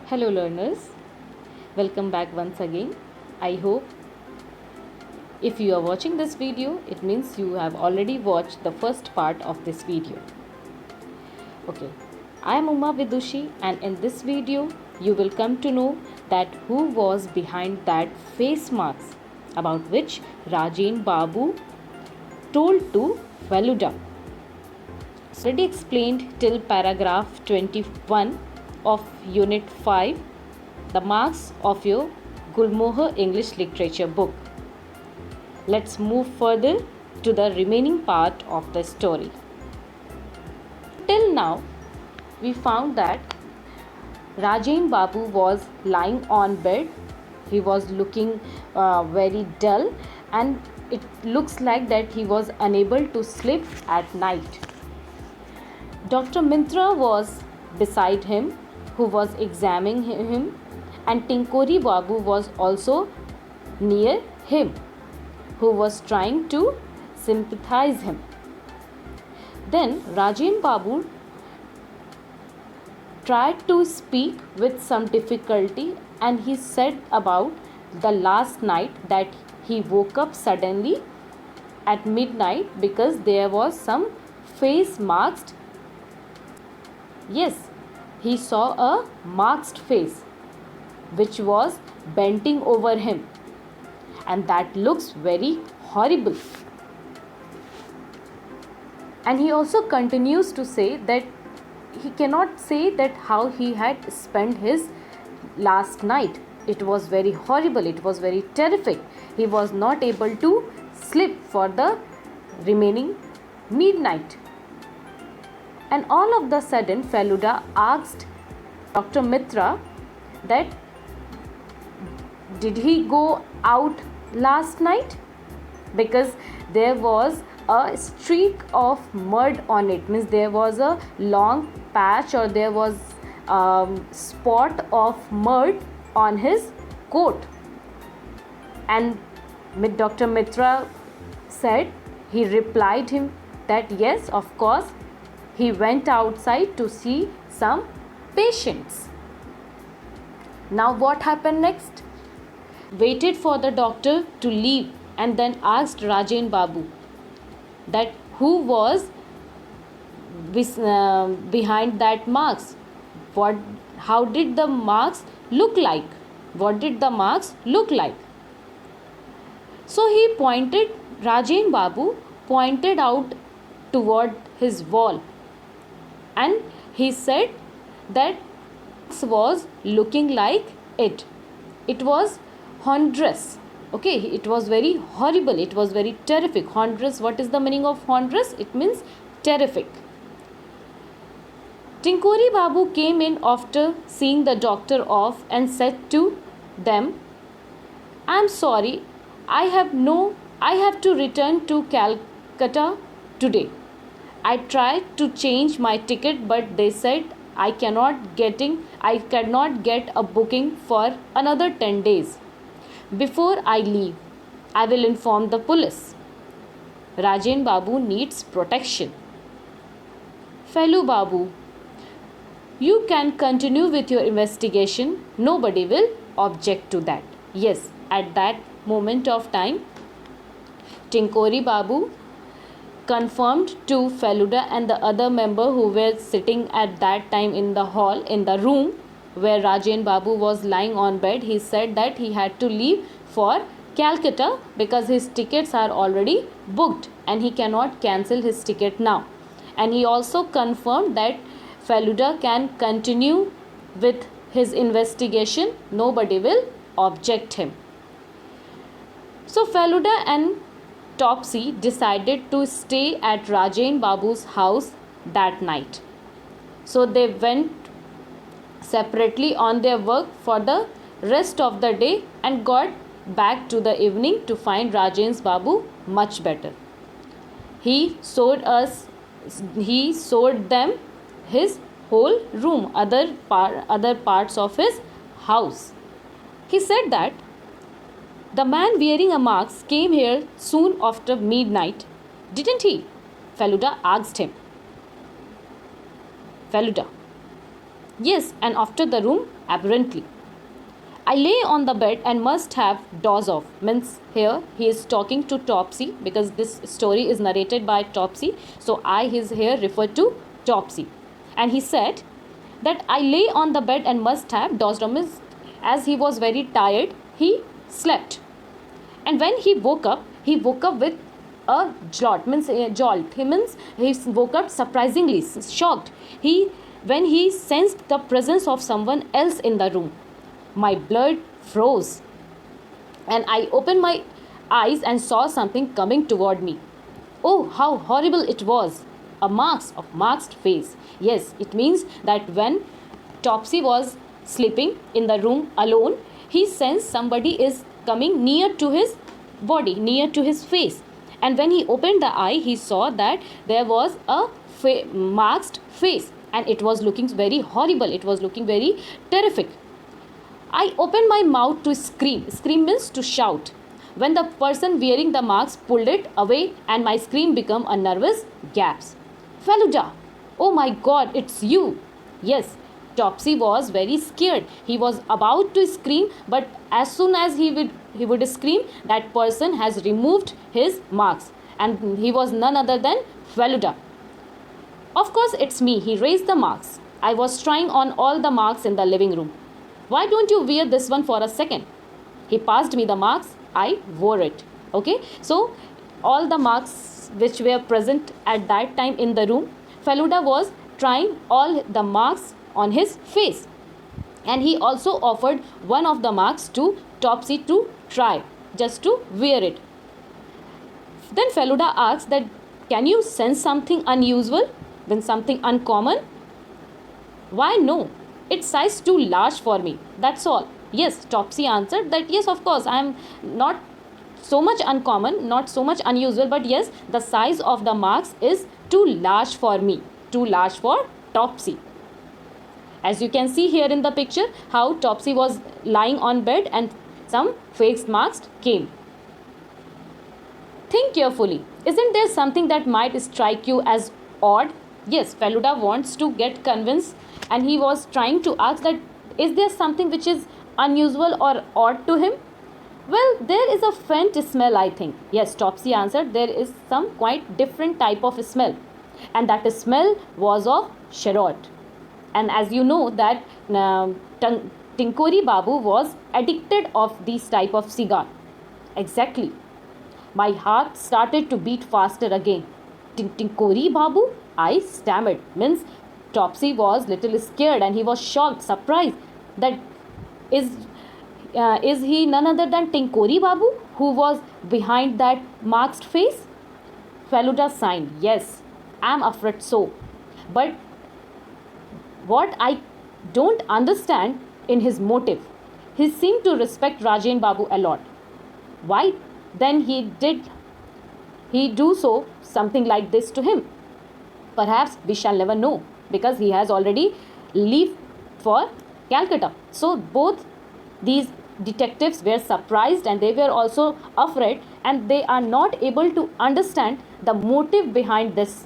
Hello learners, welcome back once again. I hope if you are watching this video, it means you have already watched the first part of this video. Okay, I am Uma Vidushi and in this video you will come to know that who was behind that face mask about which Rajen Babu told to Feluda. Already explained till paragraph 21 of unit 5, the marks of your Gulmohar English literature book. Let's move further to the remaining part of the story. Till now, we found that Rajen Babu was lying on bed. He was looking very dull and it looks like that he was unable to sleep at night. Dr. Mitra was beside him, who was examining him, and Tinkori Babu was also near him, who was trying to sympathize him. Then Rajen Babu tried to speak with some difficulty and he said about the last night that he woke up suddenly at midnight because there was some face masked. Yes, he saw a masked face which was bending over him and that looks very horrible. And he also continues to say that he cannot say that how he had spent his last night. It was very horrible, it was very terrific. He was not able to sleep for the remaining midnight. And all of the sudden Feluda asked Dr. Mitra that did he go out last night? Because there was a streak of mud on it, means there was a long patch or there was spot of mud on his coat. And Dr. Mitra said, he replied him that yes, of course, he went outside to see some patients. Now what happened next? Waited for the doctor to leave and then asked Rajen Babu that who was behind that mask. How did the mask look like? What did the mask look like? So Rajen Babu pointed out toward his wall and he said that was looking like it. It was wondrous. Okay, it was very horrible. It was very terrific. Wondrous. What is the meaning of wondrous? It means terrific. Tinkori Babu came in after seeing the doctor off and said to them, I am sorry, I have to return to Calcutta today. I tried to change my ticket but they said I cannot get a booking for another 10 days. Before I leave, I will inform the police. Rajen Babu needs protection. Felu Babu, you can continue with your investigation. Nobody will object to that. Yes, at that moment of time, Tinkori Babu confirmed to Feluda and the other member who were sitting at that time in the hall, in the room where Rajen Babu was lying on bed. He said that he had to leave for Calcutta because his tickets are already booked and he cannot cancel his ticket now. And he also confirmed that Feluda can continue with his investigation. Nobody will object him. So Feluda and Topsy decided to stay at Rajen Babu's house that night. So they went separately on their work for the rest of the day and got back to the evening to find Rajen Babu much better. He showed them his whole room, other parts of his house. He said that the man wearing a mask came here soon after midnight, didn't he? Feluda asked him. Feluda, Yes, and after the room, apparently. I lay on the bed and must have doze off. Means here he is talking to Topsy because this story is narrated by Topsy. So I his here refer to Topsy. And he said that I lay on the bed and must have dozed off. Means as he was very tired, he slept. And when he woke up with a jolt. Means jolt. He means he woke up surprisingly shocked. He when he sensed the presence of someone else in the room. My blood froze, and I opened my eyes and saw something coming toward me. Oh, how horrible it was! A masked face. Yes, it means that when Topsy was sleeping in the room alone, he sensed somebody is coming near to his body, near to his face. And when he opened the eye, he saw that there was a masked face, and it was looking very horrible. It was looking very terrific. I opened my mouth to scream. Scream means to shout. When the person wearing the mask pulled it away and my scream became a nervous gasp. Feluda! Oh my god, it's you! Yes, Topsy was very scared. He was about to scream, but as soon as he would scream, that person has removed his mask, and he was none other than Feluda. Of course, it's me. He raised the marks. I was trying on all the marks in the living room. Why don't you wear this one for a second? He passed me the marks. I wore it. Okay. So, all the marks which were present at that time in the room, Feluda was trying all the marks on his face. And he also offered one of the marks to Topsy to try, just to wear it. Then Feluda asked that, can you sense something unusual? Then something uncommon? Why no? It's size too large for me. That's all. Yes, Topsy answered that yes, of course, I am not so much uncommon, not so much unusual, but yes, the size of the marks is too large for me, too large for Topsy. As you can see here in the picture, how Topsy was lying on bed and some face marks came. Think carefully. Isn't there something that might strike you as odd? Yes, Feluda wants to get convinced, and he was trying to ask that is there something which is unusual or odd to him? Well, there is a faint smell, I think. Yes, Topsy answered, there is some quite different type of smell. And that smell was of cheroot. And as you know that Tinkori Babu was addicted of this type of cigar. Exactly. My heart started to beat faster again. Tinkori Babu? I stammered. Means Topsy was little scared and he was shocked, surprised that is he none other than Tinkori Babu who was behind that masked face? Feluda signed. Yes, I am afraid so. But what I don't understand in his motive, he seemed to respect Rajen Babu a lot. Why then he do so something like this to him? Perhaps we shall never know, because he has already left for Calcutta. So both these detectives were surprised and they were also afraid, and they are not able to understand the motive behind this,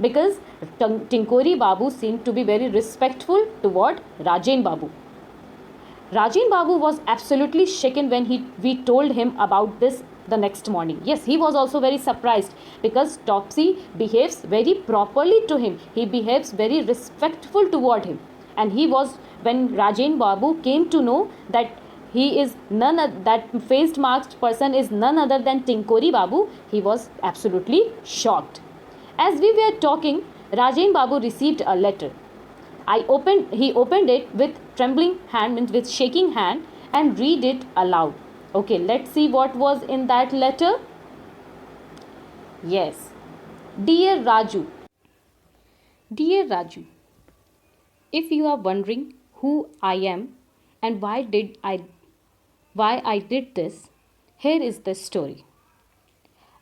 because Tinkori Babu seemed to be very respectful toward Rajen Babu. Rajen Babu was absolutely shaken when we told him about this the next morning. Yes, he was also very surprised because Topsy behaves very properly to him. He behaves very respectful toward him. And he was, when Rajen Babu came to know that that face masked person is none other than Tinkori Babu, he was absolutely shocked. As we were talking, Rajen Babu received a letter. He opened it with trembling hand, with shaking hand, and read it aloud. Okay, let's see what was in that letter. Yes. Dear Raju. Dear Raju, if you are wondering who I am and why I did this, here is the story.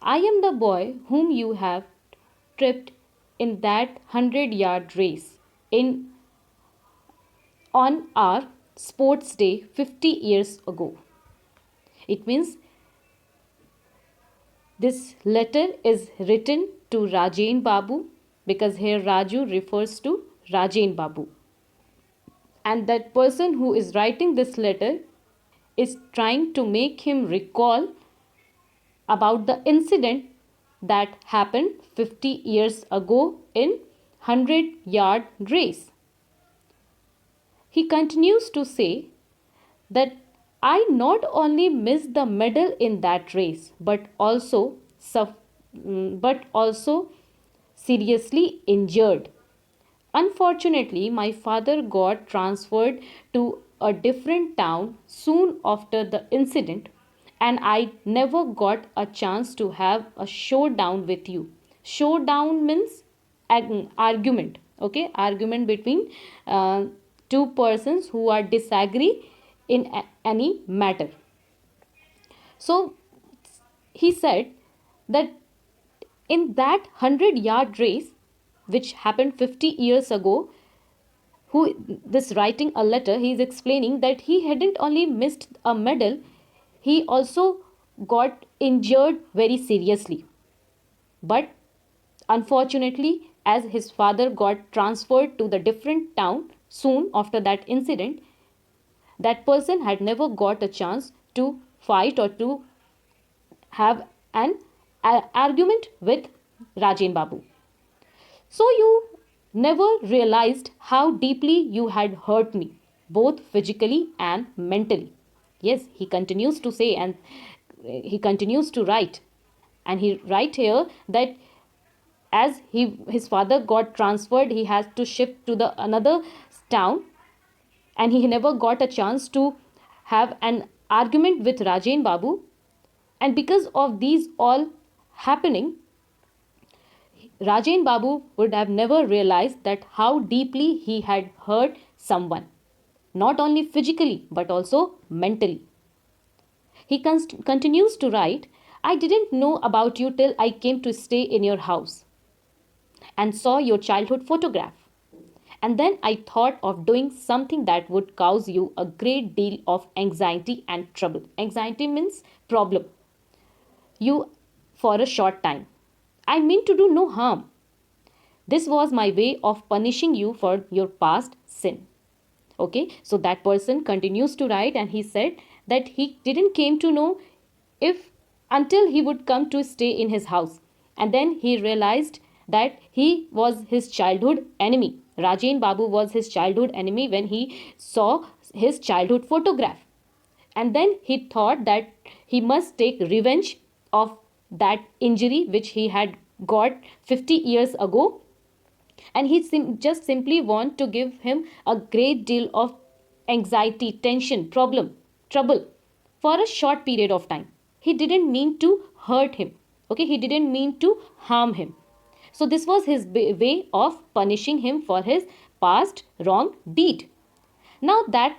I am the boy whom you have tripped in that 100-yard race on our sports day 50 years ago. It means this letter is written to Rajen Babu, because here Raju refers to Rajen Babu. and that person who is writing this letter is trying to make him recall about the incident that happened 50 years ago in 100-yard race. He continues to say that I not only missed the medal in that race but also seriously injured. Unfortunately, my father got transferred to a different town soon after the incident, and I never got a chance to have a showdown with you. Showdown means argument, okay? Argument between two persons who are disagree in any matter. So he said that in that 100-yard race, which happened 50 years ago, who this writing a letter, he is explaining that he hadn't only missed a medal, he also got injured very seriously. But unfortunately, as his father got transferred to the different town soon after that incident, that person had never got a chance to fight or to have an argument with Rajen Babu. So you never realized how deeply you had hurt me, both physically and mentally. Yes, he continues to say, and he continues to write. And he write here that as his father got transferred, he has to shift to the another town, and he never got a chance to have an argument with Rajen Babu. And because of these all happening, Rajen Babu would have never realized that how deeply he had hurt someone, not only physically but also mentally. He continues to write, I didn't know about you till I came to stay in your house and saw your childhood photograph. And then I thought of doing something that would cause you a great deal of anxiety and trouble. Anxiety means problem. You for a short time. I mean to do no harm. This was my way of punishing you for your past sin. Okay, so that person continues to write, and he said that he didn't came to know if until he would come to stay in his house. And then he realized that he was his childhood enemy. Rajen Babu was his childhood enemy when he saw his childhood photograph. And then he thought that he must take revenge of that injury which he had got 50 years ago, and he just simply want to give him a great deal of anxiety, tension, trouble for a short period of time. He didn't mean to hurt him, okay? He didn't mean to harm him. So this was his way of punishing him for his past wrong deed. Now that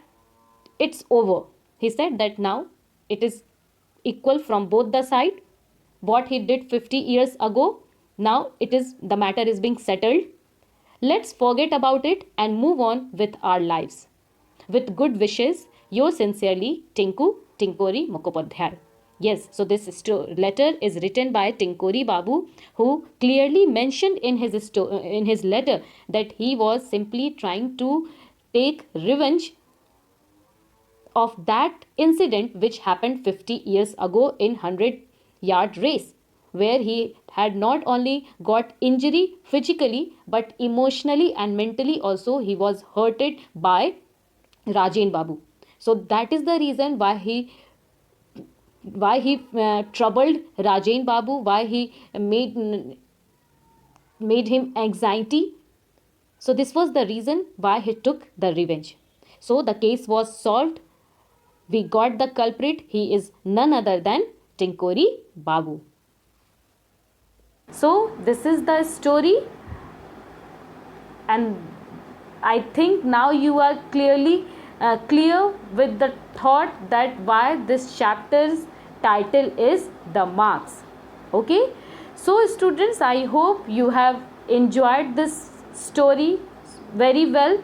it's over, he said that now it is equal from both the side. What he did 50 years ago, now the matter is being settled. Let's forget about it and move on with our lives. With good wishes, yours sincerely, Tinku Tinkori Mukhopadhyay. Yes, so this letter is written by Tinkori Babu, who clearly mentioned in his letter that he was simply trying to take revenge of that incident which happened 50 years ago in 100-yard race, where he had not only got injury physically but emotionally and mentally also he was hurted by Rajen Babu. So that is the reason why he troubled Rajen Babu, why he made him anxiety. So this was the reason why he took the revenge. So the case was solved. We got the culprit. He is none other than Tinkori Babu. So this is the story, and I think now you are clearly clear with the thought that why this chapter's title is The Marks. Okay, so students, I hope you have enjoyed this story very well.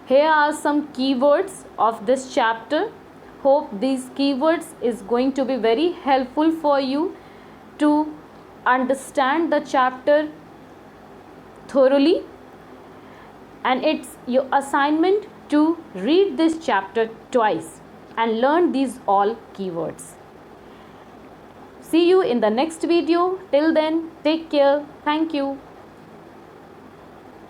Here are some keywords of this chapter. Hope these keywords is going to be very helpful for you to understand the chapter thoroughly, and it's your assignment to read this chapter twice and learn these all keywords. See you in the next video. Till then, take care. Thank you.